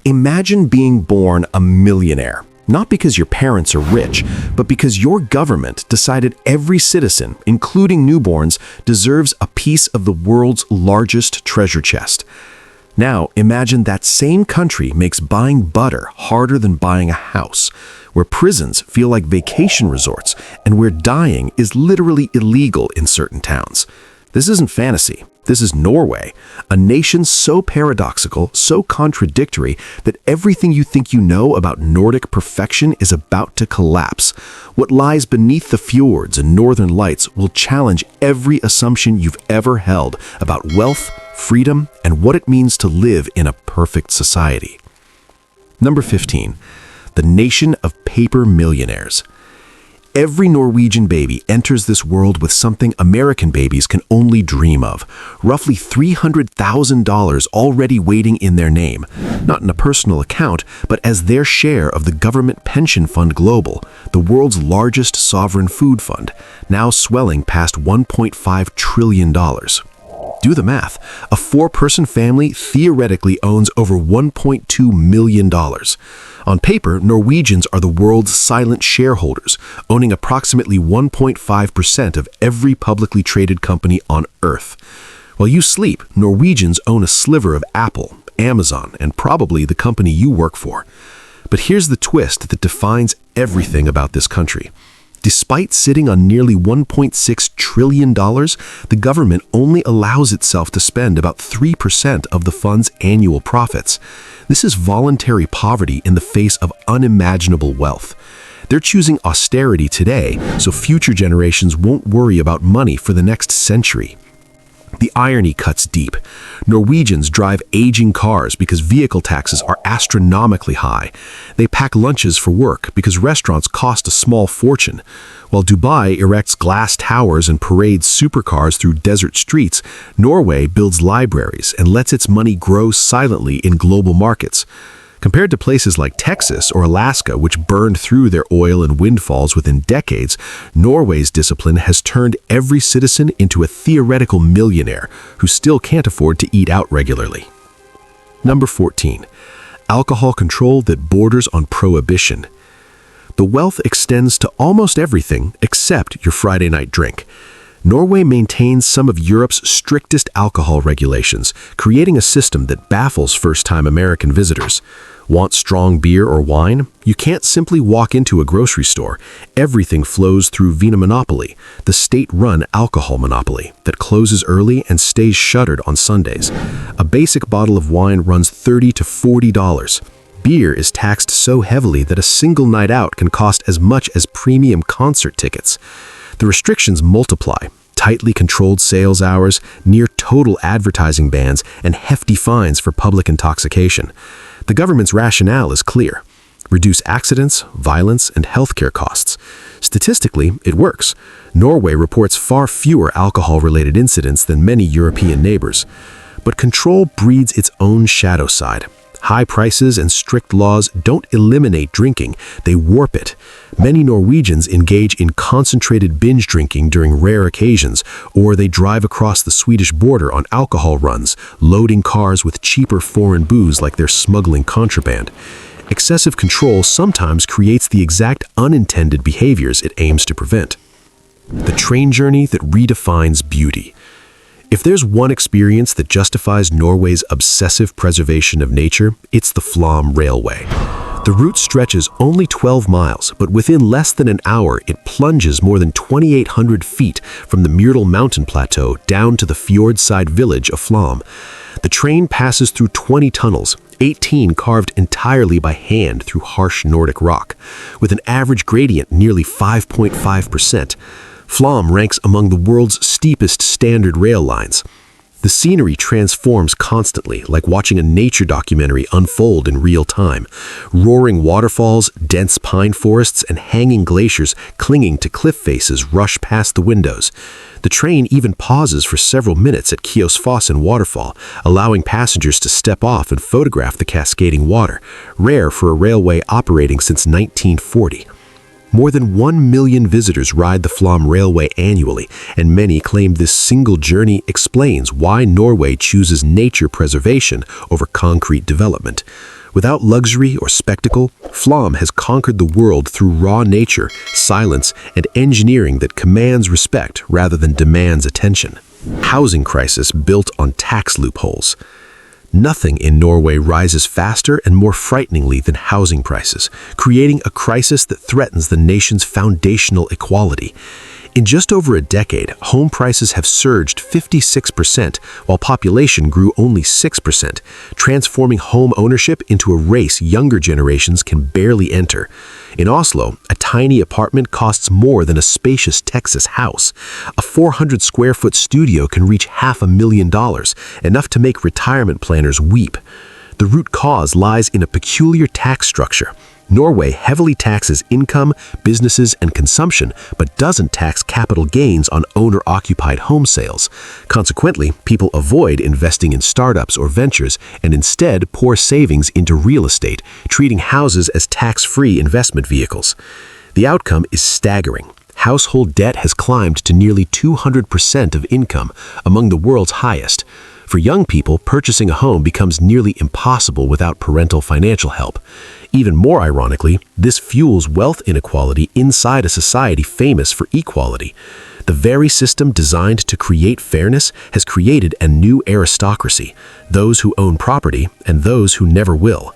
Imagine being born a millionaire, not because your parents are rich, but because your government decided every citizen, including newborns, deserves a piece of the world's largest treasure chest. Now, imagine that same country makes buying butter harder than buying a house, where prisons feel like vacation resorts, and where dying is literally illegal in certain towns. This isn't fantasy. This is Norway, a nation so paradoxical, so contradictory, that everything you think you know about Nordic perfection is about to collapse. What lies beneath the fjords and northern lights will challenge every assumption you've ever held about wealth, freedom, and what it means to live in a perfect society. Number 15, the nation of paper millionaires. Every Norwegian baby enters this world with something American babies can only dream of. Roughly $300,000 already waiting in their name, not in a personal account, but as their share of the government pension fund global, the world's largest sovereign food fund, now swelling past $1.5 trillion. Do the math. A four-person family theoretically owns over $1.2 million. On paper, Norwegians are the world's silent shareholders, owning approximately 1.5% of every publicly traded company on Earth. While you sleep, Norwegians own a sliver of Apple, Amazon, and probably the company you work for. But here's the twist that defines everything about this country. Despite sitting on nearly $1.6 trillion, the government only allows itself to spend about 3% of the fund's annual profits. This is voluntary poverty in the face of unimaginable wealth. They're choosing austerity today, so future generations won't worry about money for the next century. The irony cuts deep. Norwegians drive aging cars because vehicle taxes are astronomically high. They pack lunches for work because restaurants cost a small fortune. While Dubai erects glass towers and parades supercars through desert streets, Norway builds libraries and lets its money grow silently in global markets. Compared to places like Texas or Alaska, which burned through their oil and windfalls within decades, Norway's discipline has turned every citizen into a theoretical millionaire who still can't afford to eat out regularly. Number 14, alcohol control that borders on prohibition. The wealth extends to almost everything except your Friday night drink. Norway maintains some of Europe's strictest alcohol regulations, creating a system that baffles first-time American visitors. Want strong beer or wine? You can't simply walk into a grocery store. Everything flows through Vinmonopoly, the state-run alcohol monopoly that closes early and stays shuttered on Sundays. A basic bottle of wine runs $30 to $40. Beer is taxed so heavily that a single night out can cost as much as premium concert tickets. The restrictions multiply: tightly controlled sales hours, near-total advertising bans, and hefty fines for public intoxication. The government's rationale is clear: reduce accidents, violence, and healthcare costs. Statistically, it works. Norway reports far fewer alcohol-related incidents than many European neighbors. But control breeds its own shadow side. High prices and strict laws don't eliminate drinking, they warp it. Many Norwegians engage in concentrated binge drinking during rare occasions, or they drive across the Swedish border on alcohol runs, loading cars with cheaper foreign booze like they're smuggling contraband. Excessive control sometimes creates the exact unintended behaviors it aims to prevent. The train journey that redefines beauty. If there's one experience that justifies Norway's obsessive preservation of nature, it's the Flåm Railway. The route stretches only 12 miles, but within less than an hour, it plunges more than 2,800 feet from the Myrdal mountain plateau down to the fjord-side village of Flåm. The train passes through 20 tunnels, 18 carved entirely by hand through harsh Nordic rock, with an average gradient nearly 5.5%. Flåm ranks among the world's steepest standard rail lines. The scenery transforms constantly, like watching a nature documentary unfold in real time. Roaring waterfalls, dense pine forests, and hanging glaciers clinging to cliff faces rush past the windows. The train even pauses for several minutes at Kjosfossen waterfall, allowing passengers to step off and photograph the cascading water, rare for a railway operating since 1940. More than 1 million visitors ride the Flåm Railway annually, and many claim this single journey explains why Norway chooses nature preservation over concrete development. Without luxury or spectacle, Flom has conquered the world through raw nature, silence, and engineering that commands respect rather than demands attention. Housing crisis built on tax loopholes. Nothing in Norway rises faster and more frighteningly than housing prices, creating a crisis that threatens the nation's foundational equality. In just over a decade, home prices have surged 56%, while population grew only 6%, transforming home ownership into a race younger generations can barely enter. In Oslo, a tiny apartment costs more than a spacious Texas house. A 400-square-foot studio can reach $500,000, enough to make retirement planners weep. The root cause lies in a peculiar tax structure. Norway heavily taxes income, businesses, and consumption, but doesn't tax capital gains on owner-occupied home sales. Consequently, people avoid investing in startups or ventures and instead pour savings into real estate, treating houses as tax-free investment vehicles. The outcome is staggering. Household debt has climbed to nearly 200% of income, among the world's highest. For young people, purchasing a home becomes nearly impossible without parental financial help. Even more ironically, this fuels wealth inequality inside a society famous for equality. The very system designed to create fairness has created a new aristocracy, those who own property and those who never will.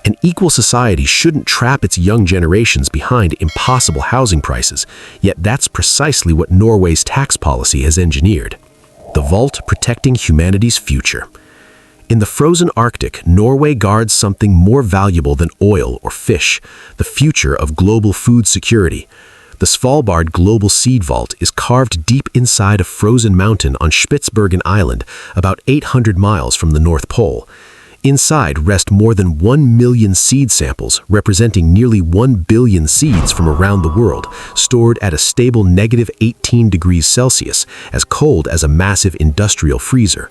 An equal society shouldn't trap its young generations behind impossible housing prices, yet that's precisely what Norway's tax policy has engineered. The vault protecting humanity's future. In the frozen Arctic, Norway guards something more valuable than oil or fish, the future of global food security. The Svalbard Global Seed Vault is carved deep inside a frozen mountain on Spitsbergen Island, about 800 miles from the North Pole. Inside rest more than 1 million seed samples, representing nearly 1 billion seeds from around the world, stored at a stable -18 degrees Celsius, as cold as a massive industrial freezer.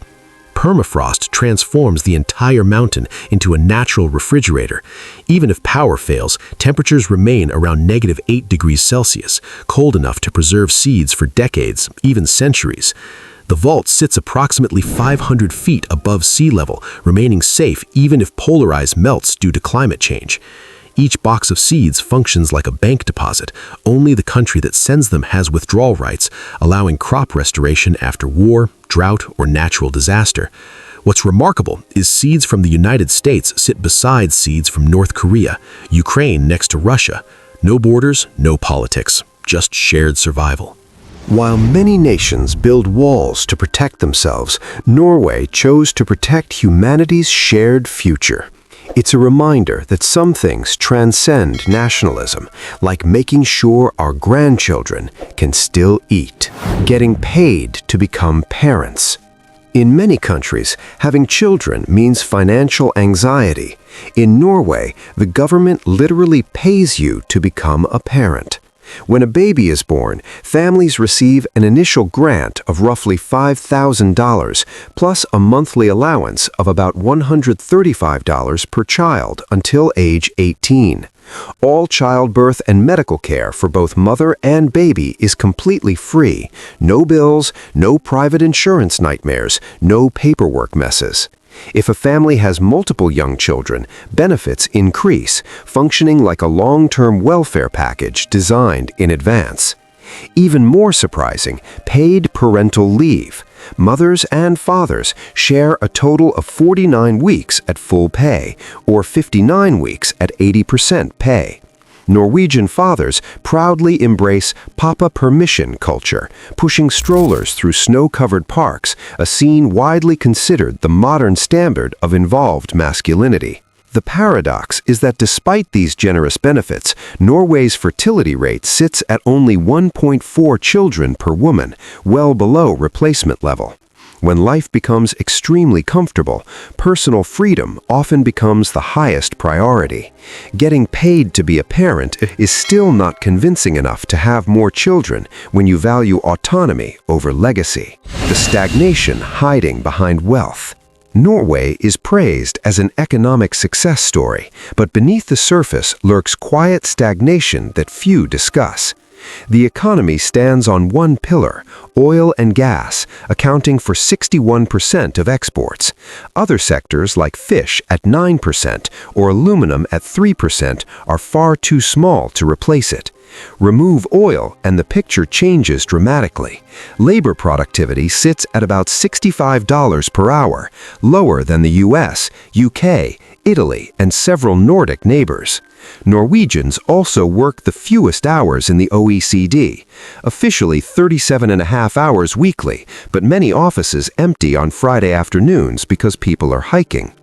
Permafrost transforms the entire mountain into a natural refrigerator. Even if power fails, temperatures remain around -8 degrees Celsius, cold enough to preserve seeds for decades, even centuries. The vault sits approximately 500 feet above sea level, remaining safe even if polar ice melts due to climate change. Each box of seeds functions like a bank deposit. Only the country that sends them has withdrawal rights, allowing crop restoration after war, drought, or natural disaster. What's remarkable is seeds from the United States sit beside seeds from North Korea, Ukraine next to Russia. No borders, no politics, just shared survival. While many nations build walls to protect themselves, Norway chose to protect humanity's shared future. It's a reminder that some things transcend nationalism, like making sure our grandchildren can still eat, getting paid to become parents. In many countries, having children means financial anxiety. In Norway, the government literally pays you to become a parent. When a baby is born, families receive an initial grant of roughly $5,000 plus a monthly allowance of about $135 per child until age 18. All childbirth and medical care for both mother and baby is completely free. No bills, no private insurance nightmares, no paperwork messes. If a family has multiple young children, benefits increase, functioning like a long-term welfare package designed in advance. Even more surprising, paid parental leave. Mothers and fathers share a total of 49 weeks at full pay, or 59 weeks at 80% pay. Norwegian fathers proudly embrace Papa Permission culture, pushing strollers through snow-covered parks, a scene widely considered the modern standard of involved masculinity. The paradox is that despite these generous benefits, Norway's fertility rate sits at only 1.4 children per woman, well below replacement level. When life becomes extremely comfortable, personal freedom often becomes the highest priority. Getting paid to be a parent is still not convincing enough to have more children when you value autonomy over legacy. The stagnation hiding behind wealth. Norway is praised as an economic success story, but beneath the surface lurks quiet stagnation that few discuss. The economy stands on one pillar, oil and gas, accounting for 61% of exports. Other sectors like fish at 9% or aluminum at 3% are far too small to replace it. Remove oil and the picture changes dramatically. Labor productivity sits at about $65 per hour, lower than the US, UK, Italy, and several Nordic neighbors. Norwegians also work the fewest hours in the OECD, officially 37.5 hours weekly, but many offices empty on Friday afternoons because people are hiking.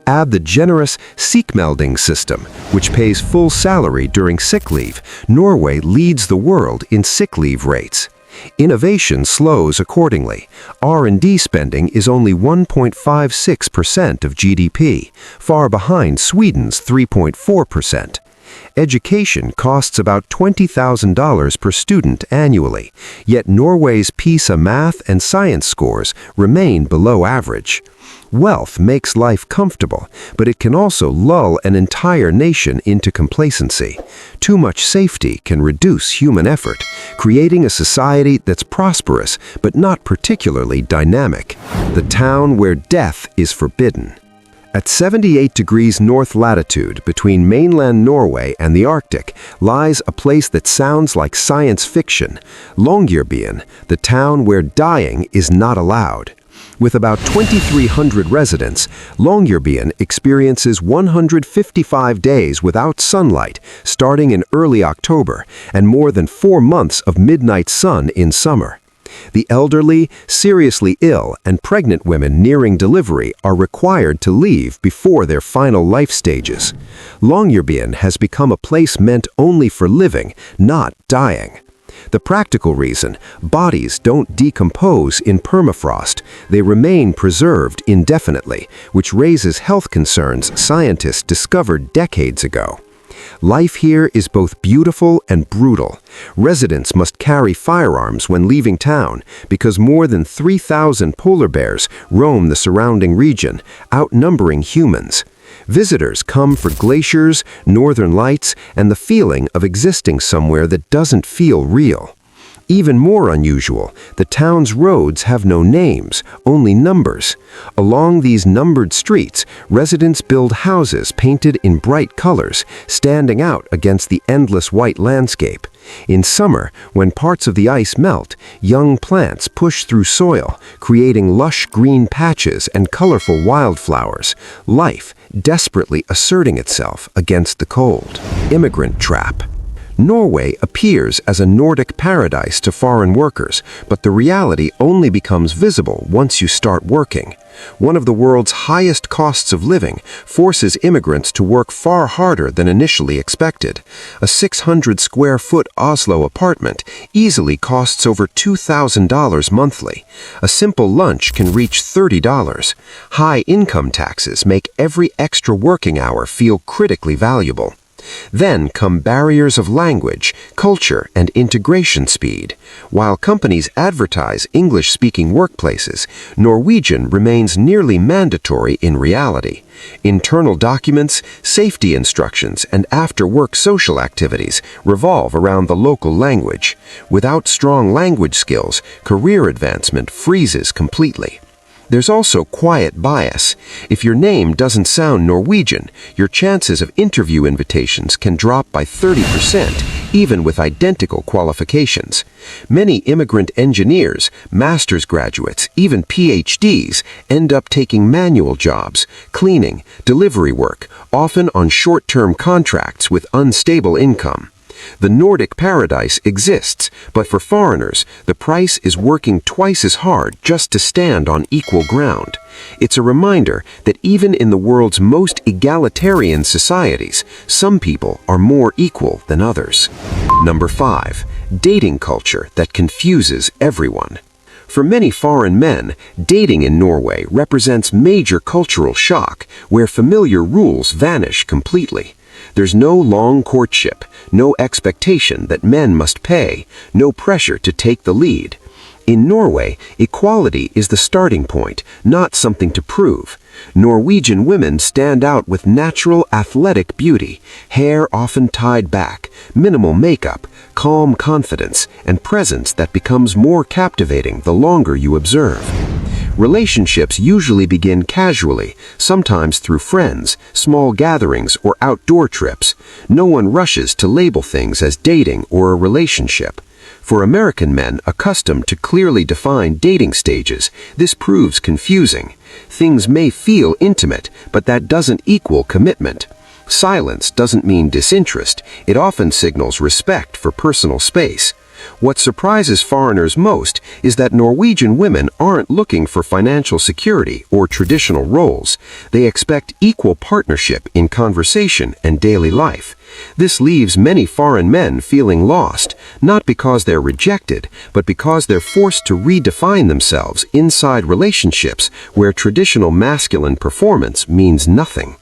Add the generous sykemelding system, which pays full salary during sick leave. Norway leads the world in sick leave rates. Innovation slows accordingly. R&D spending is only 1.56% of GDP, far behind Sweden's 3.4%. Education costs about $20,000 per student annually, yet Norway's PISA math and science scores remain below average. Wealth makes life comfortable, but it can also lull an entire nation into complacency. Too much safety can reduce human effort, creating a society that's prosperous but not particularly dynamic. The town where death is forbidden. At 78 degrees north latitude between mainland Norway and the Arctic lies a place that sounds like science fiction, Longyearbyen, the town where dying is not allowed. With about 2,300 residents, Longyearbyen experiences 155 days without sunlight starting in early October and more than 4 months of midnight sun in summer. The elderly, seriously ill, and pregnant women nearing delivery are required to leave before their final life stages. Longyearbyen has become a place meant only for living, not dying. The practical reason: bodies don't decompose in permafrost. They remain preserved indefinitely, which raises health concerns scientists discovered decades ago. Life here is both beautiful and brutal. Residents must carry firearms when leaving town because more than 3,000 polar bears roam the surrounding region, outnumbering humans. Visitors come for glaciers, northern lights, and the feeling of existing somewhere that doesn't feel real. Even more unusual, the town's roads have no names, only numbers. Along these numbered streets, residents build houses painted in bright colors, standing out against the endless white landscape. In summer, when parts of the ice melt, young plants push through soil, creating lush green patches and colorful wildflowers, life desperately asserting itself against the cold. Immigrant trap. Norway appears as a Nordic paradise to foreign workers, but the reality only becomes visible once you start working. One of the world's highest costs of living forces immigrants to work far harder than initially expected. A 600-square-foot Oslo apartment easily costs over $2,000 monthly. A simple lunch can reach $30. High income taxes make every extra working hour feel critically valuable. Then come barriers of language, culture, and integration speed. While companies advertise English-speaking workplaces, Norwegian remains nearly mandatory in reality. Internal documents, safety instructions, and after-work social activities revolve around the local language. Without strong language skills, career advancement freezes completely. There's also quiet bias. If your name doesn't sound Norwegian, your chances of interview invitations can drop by 30%, even with identical qualifications. Many immigrant engineers, master's graduates, even PhDs end up taking manual jobs, cleaning, delivery work, often on short-term contracts with unstable income. The Nordic paradise exists, but for foreigners, the price is working twice as hard just to stand on equal ground. It's a reminder that even in the world's most egalitarian societies, some people are more equal than others. Number 5. Dating culture that confuses everyone. For many foreign men, dating in Norway represents major cultural shock, where familiar rules vanish completely. There's no long courtship, no expectation that men must pay, no pressure to take the lead. In Norway, equality is the starting point, not something to prove. Norwegian women stand out with natural athletic beauty, hair often tied back, minimal makeup, calm confidence, and presence that becomes more captivating the longer you observe. Relationships usually begin casually, sometimes through friends, small gatherings, or outdoor trips. No one rushes to label things as dating or a relationship. For American men accustomed to clearly defined dating stages, this proves confusing. Things may feel intimate, but that doesn't equal commitment. Silence doesn't mean disinterest. It often signals respect for personal space. What surprises foreigners most is that Norwegian women aren't looking for financial security or traditional roles. They expect equal partnership in conversation and daily life. This leaves many foreign men feeling lost, not because they're rejected, but because they're forced to redefine themselves inside relationships where traditional masculine performance means nothing.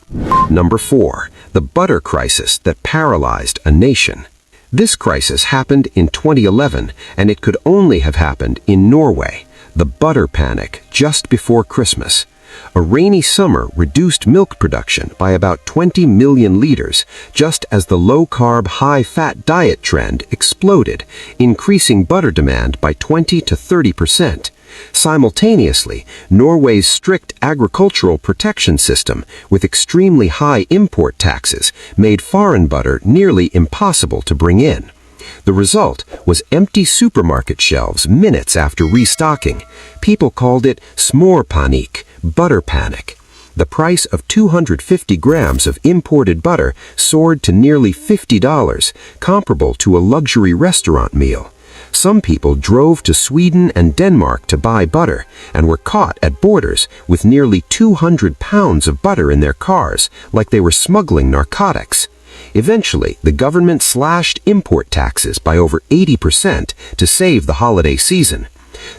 Number 4. The butter crisis that paralyzed a nation. This crisis happened in 2011, and it could only have happened in Norway. The butter panic just before Christmas. A rainy summer reduced milk production by about 20 million liters, just as the low-carb, high-fat diet trend exploded, increasing butter demand by 20 to 30%. Simultaneously, Norway's strict agricultural protection system, with extremely high import taxes, made foreign butter nearly impossible to bring in. The result was empty supermarket shelves minutes after restocking. People called it smørpanik, butter panic. The price of 250 grams of imported butter soared to nearly $50, comparable to a luxury restaurant meal. Some people drove to Sweden and Denmark to buy butter and were caught at borders with nearly 200 pounds of butter in their cars, like they were smuggling narcotics. Eventually, the government slashed import taxes by over 80% to save the holiday season.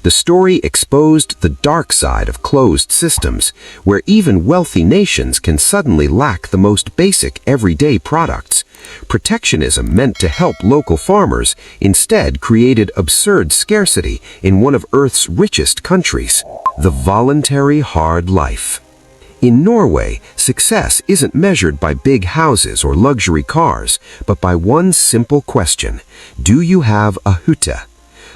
The story exposed the dark side of closed systems, where even wealthy nations can suddenly lack the most basic everyday products. Protectionism meant to help local farmers instead created absurd scarcity in one of Earth's richest countries. The voluntary hard life. In Norway, success isn't measured by big houses or luxury cars, but by one simple question: do you have a hytte?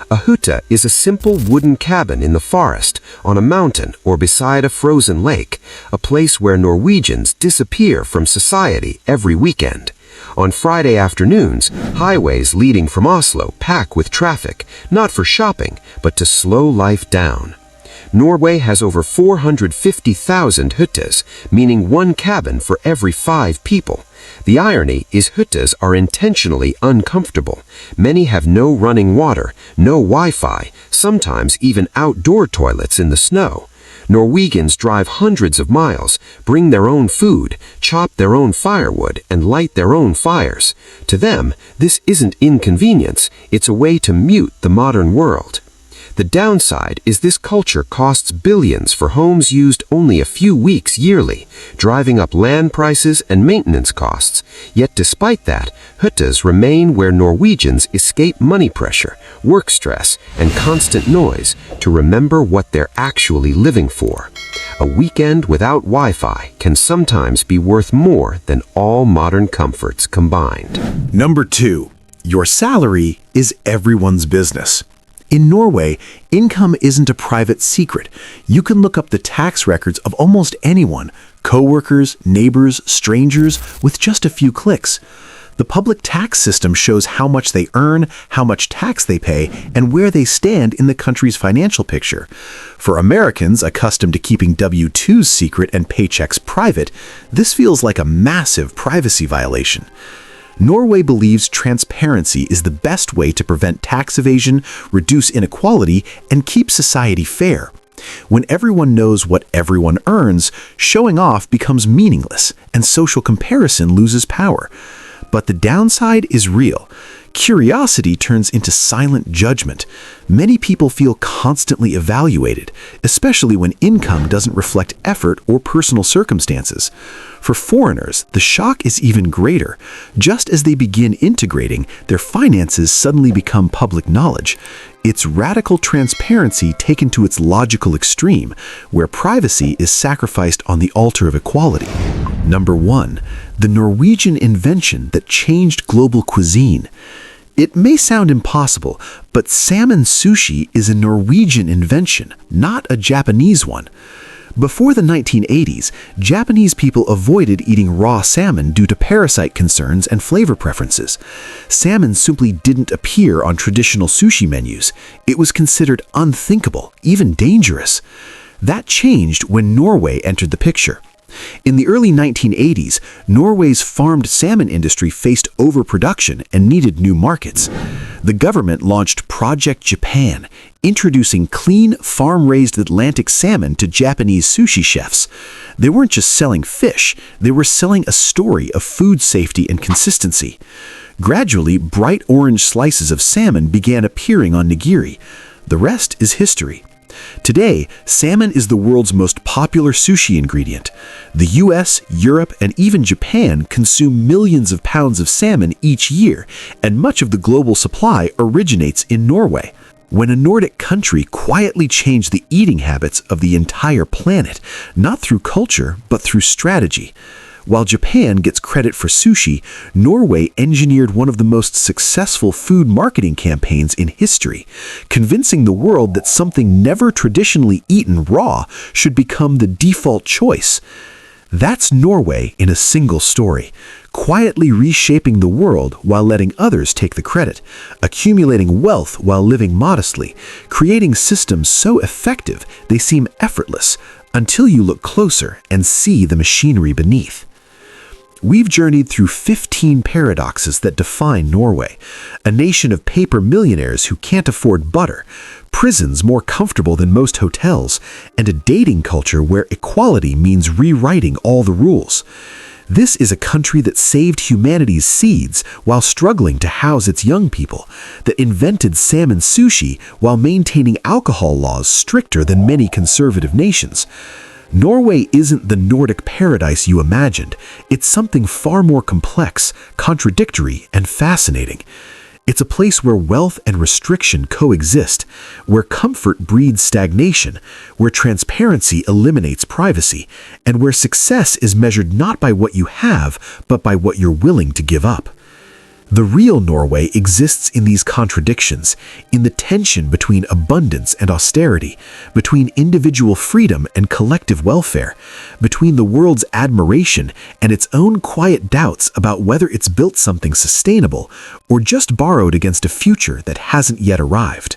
A hytte is a simple wooden cabin in the forest, on a mountain, or beside a frozen lake, a place where Norwegians disappear from society every weekend. On Friday afternoons, highways leading from Oslo pack with traffic, not for shopping, but to slow life down. Norway has over 450,000 hyttes, meaning one cabin for every 5 people. The irony is hyttes are intentionally uncomfortable. Many have no running water, no Wi-Fi, sometimes even outdoor toilets in the snow. Norwegians drive hundreds of miles, bring their own food, chop their own firewood, and light their own fires. To them, this isn't inconvenience, it's a way to mute the modern world. The downside is this culture costs billions for homes used only a few weeks yearly, driving up land prices and maintenance costs. Yet despite that, hyttes remain where Norwegians escape money pressure, work stress, and constant noise to remember what they're actually living for. A weekend without Wi-Fi can sometimes be worth more than all modern comforts combined. Number 2. Your salary is everyone's business. In Norway, income isn't a private secret. You can look up the tax records of almost anyone, coworkers, neighbors, strangers, with just a few clicks. The public tax system shows how much they earn, how much tax they pay, and where they stand in the country's financial picture. For Americans accustomed to keeping W-2s secret and paychecks private, this feels like a massive privacy violation. Norway believes transparency is the best way to prevent tax evasion, reduce inequality, and keep society fair. When everyone knows what everyone earns, showing off becomes meaningless, and social comparison loses power. But the downside is real. Curiosity turns into silent judgment. Many people feel constantly evaluated, especially when income doesn't reflect effort or personal circumstances. For foreigners, the shock is even greater. Just as they begin integrating, their finances suddenly become public knowledge. It's radical transparency taken to its logical extreme, where privacy is sacrificed on the altar of equality. Number 1. The Norwegian invention that changed global cuisine. It may sound impossible, but salmon sushi is a Norwegian invention, not a Japanese one. Before the 1980s, Japanese people avoided eating raw salmon due to parasite concerns and flavor preferences. Salmon simply didn't appear on traditional sushi menus. It was considered unthinkable, even dangerous. That changed when Norway entered the picture. In the early 1980s, Norway's farmed salmon industry faced overproduction and needed new markets. The government launched Project Japan, introducing clean, farm-raised Atlantic salmon to Japanese sushi chefs. They weren't just selling fish, they were selling a story of food safety and consistency. Gradually, bright orange slices of salmon began appearing on nigiri. The rest is history. Today, salmon is the world's most popular sushi ingredient. The US, Europe, and even Japan consume millions of pounds of salmon each year, and much of the global supply originates in Norway. When a Nordic country quietly changed the eating habits of the entire planet, not through culture, but through strategy. While Japan gets credit for sushi, Norway engineered one of the most successful food marketing campaigns in history, convincing the world that something never traditionally eaten raw should become the default choice. That's Norway in a single story, quietly reshaping the world while letting others take the credit, accumulating wealth while living modestly, creating systems so effective they seem effortless, until you look closer and see the machinery beneath. We've journeyed through 15 paradoxes that define Norway, a nation of paper millionaires who can't afford butter, prisons more comfortable than most hotels, and a dating culture where equality means rewriting all the rules. This is a country that saved humanity's seeds while struggling to house its young people, that invented salmon sushi while maintaining alcohol laws stricter than many conservative nations. Norway isn't the Nordic paradise you imagined. It's something far more complex, contradictory, and fascinating. It's a place where wealth and restriction coexist, where comfort breeds stagnation, where transparency eliminates privacy, and where success is measured not by what you have, but by what you're willing to give up. The real Norway exists in these contradictions, in the tension between abundance and austerity, between individual freedom and collective welfare, between the world's admiration and its own quiet doubts about whether it's built something sustainable or just borrowed against a future that hasn't yet arrived.